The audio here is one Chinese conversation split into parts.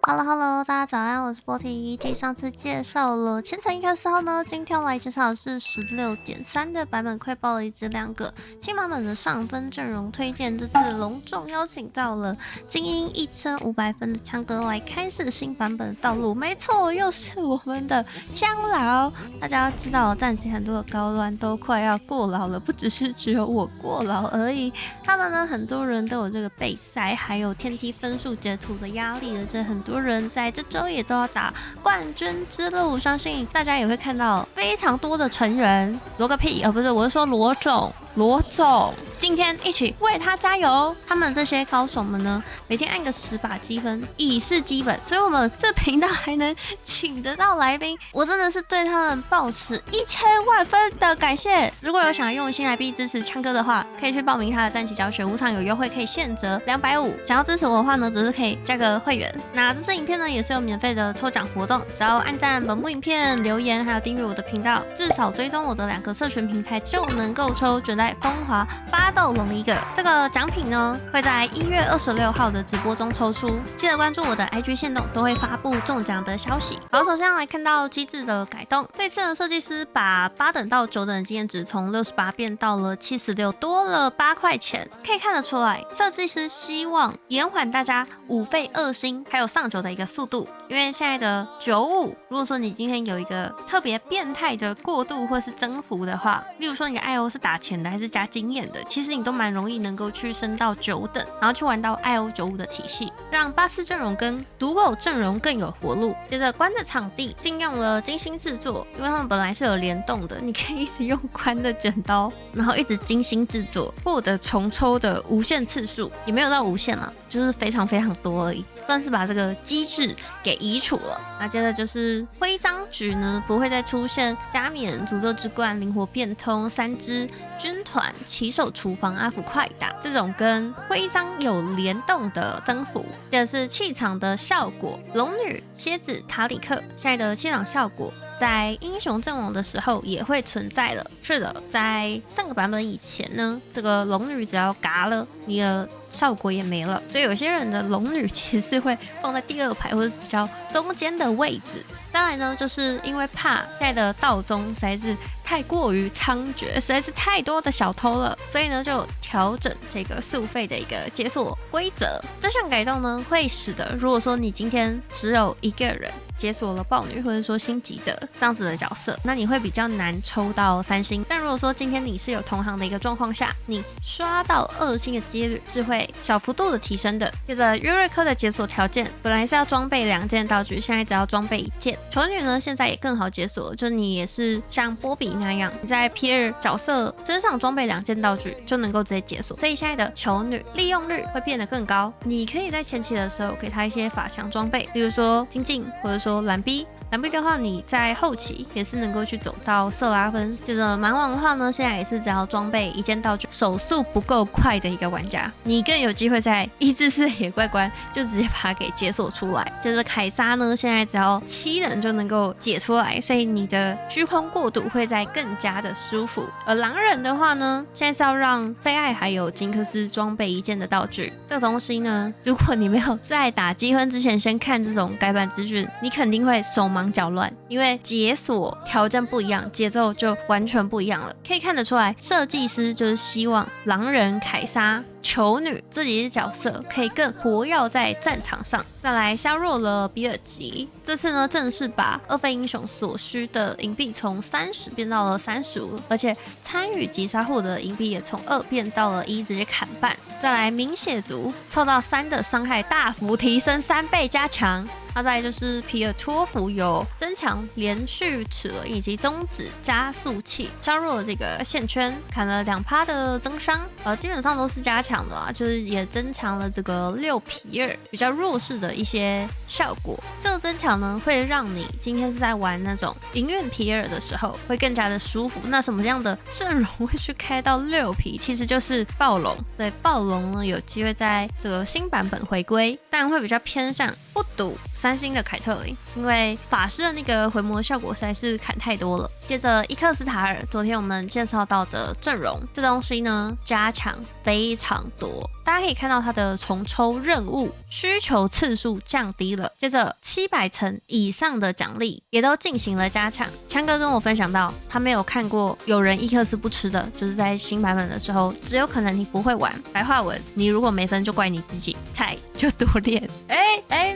Hello， 大家早安，我是波提。继上次介绍了千层一克4号呢，今天我来介绍的是 16.3 的版本，快爆了一只2个新版本的上分阵容推荐。这次隆重邀请到了精英1500分的强哥来开始新版本的道路。没错，又是我们的姜老。大家知道，暂时很多的高端都快要过劳了，不只有我过劳而已。他们呢，很多人都有这个备赛，还有天梯分数截图的压力，而且很多人在这周也都要打冠军之路，相信大家也会看到非常多的成员，罗个屁，不是，我是说罗总，今天一起为他加油。他们这些高手们呢，每天按个10把积分已是基本，所以我们这频道还能请得到来宾，我真的是对他们抱持1000万分的感谢。如果有想用新来币支持枪哥的话，可以去报名他的战旗教学，5场有优惠，可以现折250。想要支持我的话呢，只是可以加个会员。那这次影片呢，也是有免费的抽奖活动，只要按赞本部影片、留言，还有订阅我的频道，至少追踪我的2个社群平台，就能够抽卷袋风华8斗龙1个。这个奖品呢，会在1月26号的直播中抽出，记得关注我的 IG 限动，都会发布中奖的消息。好，首先来看到机制的改动，这次的设计师把8等到9等的经验值从68变到了76，多了8块钱。可以看得出来，设计师希望延缓大家5费2星还有上9的一个速度，因为现在的95，如果说你今天有一个特别变态的过渡或是增幅的话，例如说你的 IO 是打钱的还是加经验的，其实你都蛮容易能够去升到9等，然后去玩到 IO95 的体系，让巴斯阵容跟独狗阵容更有活路。接着关的场地禁用了精心制作，因为他们本来是有联动的，你可以一直用关的剪刀，然后一直精心制作，获得重抽的无限次数，也没有到无限啦，就是非常非常多而已，算是把这个机制给移除了。那接着就是徽章局呢，不会再出现加冕、诅咒之冠、灵活变通、3只军团、骑手厨房、阿福快打这种跟徽章有联动的增幅。接着是气场的效果，龙女、蝎子、塔里克现在的气场效果在英雄阵容的时候也会存在了。是的，在上个版本以前呢，这个龙女只要嘎了，你的效果也没了，所以有些人的龙女其实是会放在第2排或者是比较中间的位置。当然呢，就是因为怕现在的道中实在是太过于猖獗，实在是太多的小偷了，所以呢就调整这个速费的一个解锁规则。这项改动呢，会使得如果说你今天只有一个人解锁了豹女或者说星级的这样子的角色，那你会比较难抽到3星。但如果说今天你是有同行的一个状况下，你刷到2星的几率是会小幅度的提升的。接着约瑞克的解锁条件，本来是要装备2件道具，现在只要装备1件。球女呢，现在也更好解锁，就你也是像波比那样，你在 P2 角色身上装备2件道具就能够直接解锁。所以现在的球女利用率会变得更高，你可以在前期的时候给她一些法强装备，例如说精进或者说蓝 B。蓝 B 的话，你在后期也是能够去走到色拉分。接着蛮王的话呢，现在也是只要装备1件道具，手速不够快的一个玩家，你更有机会在1至4野怪关就直接把它给解锁出来。接着凯撒呢，现在只要7人就能够解出来，所以你的虚空过渡会在更加的舒服。而狼人的话呢，现在是要让菲艾还有金克斯装备1件的道具。这个东西呢，如果你没有在打积分之前先看这种改版资讯，你肯定会手忙脚乱，因为解锁条件不一样，节奏就完全不一样了。可以看得出来，设计师就是希望狼人、凯撒、球女这几只角色可以更活跃在战场上。再来削弱了比尔吉，这次呢正式把2费英雄所需的银币从30变到了35，而且参与击杀获得的银币也从2变到了1，直接砍半。再来明血族凑到3的伤害大幅提升3倍加强。再来就是皮尔托夫有增强连续齿轮以及中指加速器，削弱了这个线圈，砍了2%的增伤，基本上都是加强的啦，就是也增强了这个6皮尔比较弱势的一些效果。这个增强呢，会让你今天是在玩那种营运皮尔的时候会更加的舒服。那什么样的阵容会去开到6皮？其实就是暴龙，所以暴龙呢有机会在这个新版本回归，但会比较偏向不赌3星的凯特琳，因为法师的那个回魔效果实在是砍太多了。接着伊克斯塔尔，昨天我们介绍到的阵容，这东西呢加强非常多。大家可以看到它的重抽任务需求次数降低了，接着700层以上的奖励也都进行了加强。强哥跟我分享到，他没有看过有人伊克斯不吃的，就是在新版本的时候，只有可能你不会玩。白话文，你如果没分就怪你自己，菜就多练。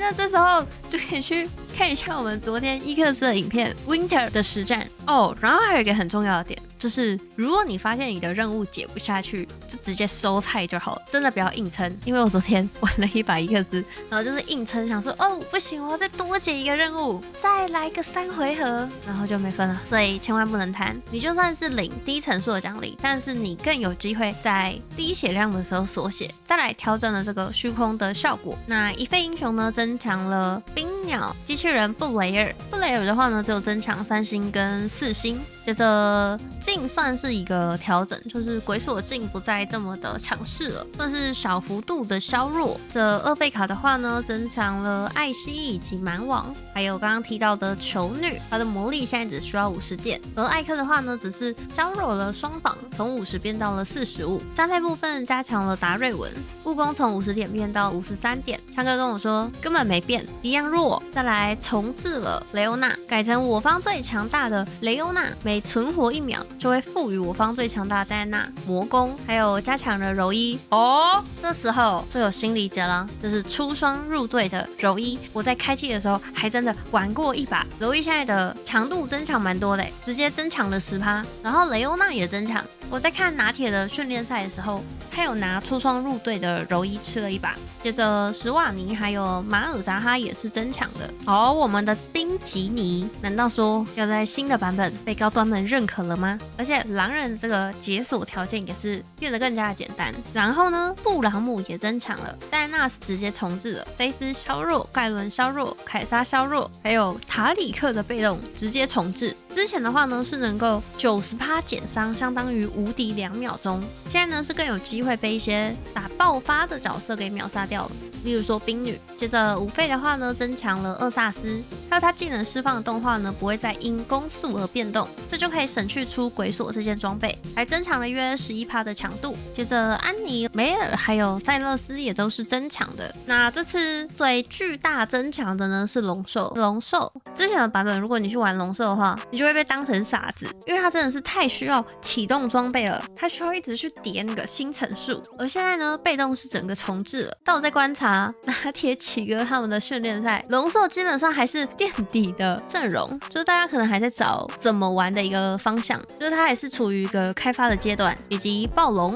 那这时候就可以去看一下我们昨天伊克斯的影片 Winter 的实战哦。然后还有一个很重要的点，就是如果你发现你的任务解不下去，就直接收菜就好了，真的不要硬撑。因为我昨天玩了一把伊克斯，然后就是硬撑，想说不行，我要再多解一个任务，再来个3回合，然后就没分了。所以千万不能贪，你就算是领低层数的奖励，但是你更有机会在低血量的时候缩血。再来调整了这个虚空的效果。那一费英雄呢，增强了冰鸟机器人布雷尔。布雷尔的话呢，只有增强3星跟4星。接着镜算是一个调整，就是鬼锁镜不再这么的强势了，算是小幅度的削弱。这2费卡的话呢，增强了艾希以及蛮王，还有刚刚提到的囚女，它的魔力现在只需要50点。而艾克的话呢，只是削弱了双防，从50变到了45。3费部分加强了达瑞文，务工从50点变到53点。强哥跟我说根本没变，一样弱。再来重置了雷欧娜，改成我方最强大的雷欧娜，每存活1秒就会赋予我方最强大的戴安娜魔攻，还有加强了柔一哦。这时候就有新理解了，就是出双入对的柔一。我在开季的时候还真的玩过一把，柔一现在的强度增强蛮多的，直接增强了10%，然后雷欧娜也增强。我在看拿铁的训练赛的时候，他有拿出双入队的柔一吃了一把。接着史瓦尼还有马尔扎哈也是增强的。我们的冰吉尼难道说要在新的版本被高端们认可了吗？而且狼人这个解锁条件也是变得更加的简单。然后呢，布朗姆也增强了，戴安娜是直接重置了，菲斯削弱，盖伦削弱，凯撒削弱，还有塔里克的被动直接重置。之前的话呢是能够90%减伤，相当于无敌2秒钟。现在呢是更有机会被一些打爆发的角色给秒杀掉了，例如说冰女。接着5费的话呢，增强了厄萨斯，还有他技能释放的动画呢不会再因攻速而变动，这就可以省去出鬼锁这件装备，还增强了约11%的强度。接着安妮、梅尔还有塞勒斯也都是增强的。那这次最巨大增强的呢是龙兽。龙兽之前的版本，如果你去玩龙兽的话，你就会被当成傻子，因为它真的是太需要启动装备了，它需要一直去叠那个星辰数。而现在呢，被动是整个重置了。但我在观察拿铁奇哥他们的训练赛，龙兽基本上还是垫底的阵容，就是大家可能还在找怎么玩的一个方向，就是它还是处于一个开发的阶段。以及暴龙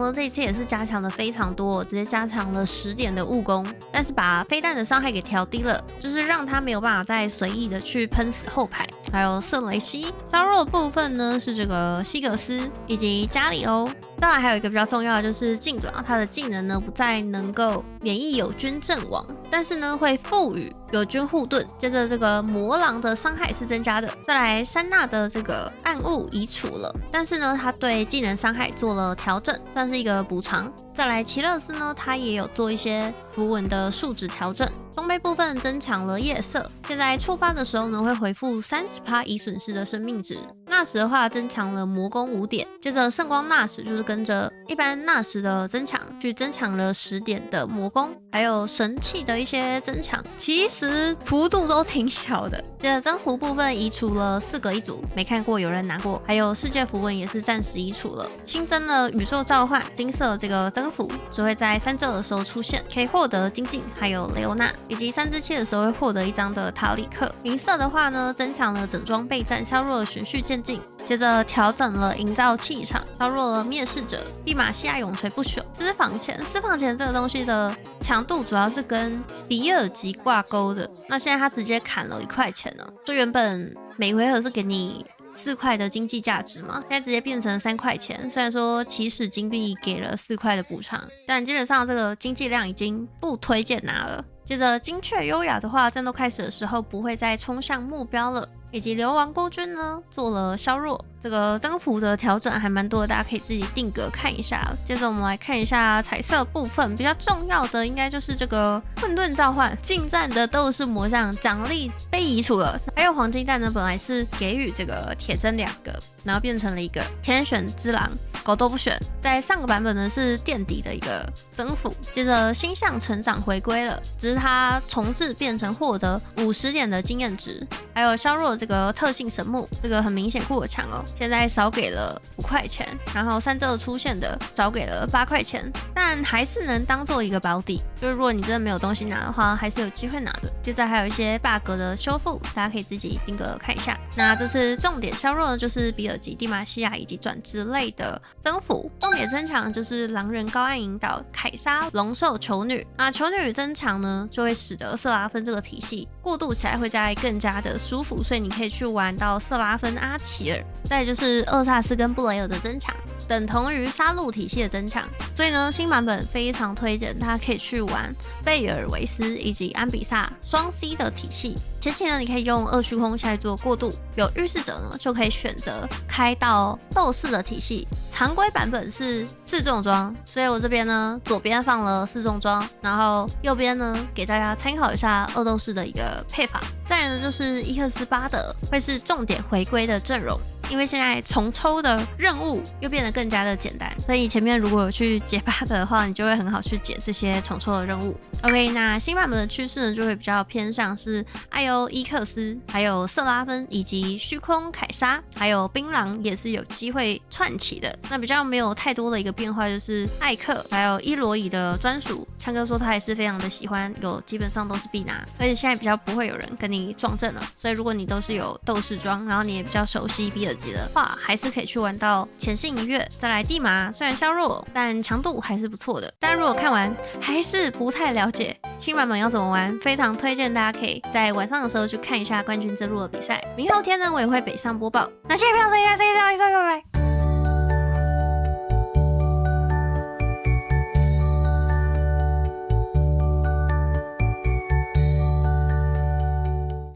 呢，这一次也是加强的非常多，直接加强了10点的务工，但是把飞弹的伤害给调低了，就是让他没有办法再随意的去喷死后排。还有瑟雷西削弱的部分呢是这个西格斯以及加里欧。当然还有一个比较重要的就是镜爪，它的技能呢不再能够免疫友军阵亡，但是呢会赋予友军护盾。接着这个魔狼的伤害是增加的。再来珊娜的这个暗雾移除了，但是呢它对技能伤害做了调整，算是一个补偿。再来奇勒斯呢，它也有做一些符文的数值调整。装备部分增强了夜色，现在触发的时候呢会回复30%已损失的生命值。纳什的话增强了魔攻5点，接着圣光纳什就是跟着一般纳什的增强去增强了10点的魔攻，还有神器的一些增强，其实幅度都挺小的。接着增幅部分移除了4个一组，没看过有人拿过，还有世界符文也是暂时移除了。新增了宇宙召唤金色这个增幅，只会在3周的时候出现，可以获得精进，还有雷欧娜。以及3之7的时候会获得1张的塔里克。银色的话呢，增强了整装备战，削弱了循序渐进。接着调整了营造气场，削弱了灭世者。毕马西亚永垂不朽。私房钱这个东西的强度主要是跟比尔级挂钩的，那现在它直接砍了1块钱了，就原本每回合是给你4块的经济价值嘛，现在直接变成3块钱。虽然说起始金币给了4块的补偿，但基本上这个经济量已经不推荐拿了。接着精确优雅的话，战斗开始的时候不会再冲向目标了。以及流亡孤军呢做了削弱，这个增幅的调整还蛮多的，大家可以自己定格看一下。接着我们来看一下彩色部分，比较重要的应该就是这个混沌召唤近战的斗士魔像奖励被移除了，还有黄金蛋呢，本来是给予这个铁针2个，然后变成了一个天选之狼。狗都不选，在上个版本呢是垫底的一个增幅，接着星象成长回归了，只是它重置变成获得50点的经验值，还有削弱这个特性神木，这个很明显酷我强哦，现在少给了5块钱，然后三这出现的少给了8块钱，但还是能当做一个保底，就是如果你真的没有东西拿的话，还是有机会拿的。接着还有一些 bug 的修复，大家可以自己定格看一下。那这次重点削弱的就是比尔吉、蒂玛西亚以及转之类的增幅，重点增强就是狼人高暗引导、凯莎、龙兽、囚女。那囚女增强呢，就会使得瑟拉芬这个体系过渡起来会再更加的舒服，所以你可以去玩到瑟拉芬、阿奇尔。再来就是厄萨斯跟布雷尔的增强，等同于杀戮体系的增强，所以呢，新版本非常推荐大家可以去玩贝尔维斯以及安比萨双 C 的体系。前期呢，你可以用2虚空下来做过渡，有预示者呢就可以选择开到斗士的体系。常规版本是4重装，所以我这边呢左边放了4重装，然后右边呢给大家参考一下2斗士的一个配法。再来呢就是伊克斯巴德会是重点回归的阵容。因为现在重抽的任务又变得更加的简单，所以前面如果有去解巴的话，你就会很好去解这些重抽的任务。OK， 那新版本的趋势呢，就会比较偏向是艾欧伊克斯，还有瑟拉芬，以及虚空凯莎，还有槟榔也是有机会串起的。那比较没有太多的一个变化，就是艾克还有伊罗伊的专属。昌哥说他也是非常的喜欢，基本上都是必拿，而且现在比较不会有人跟你撞正了，所以如果你都是有斗士装，然后你也比较熟悉比尔吉的话，还是可以去玩到潜行一跃。再来地马，虽然削弱，但强度还是不错的。但如果看完还是不太了解新版本要怎么玩，非常推荐大家可以在晚上的时候去看一下冠军之路的比赛。明后天呢，我也会北上播报。那谢谢票，拜拜。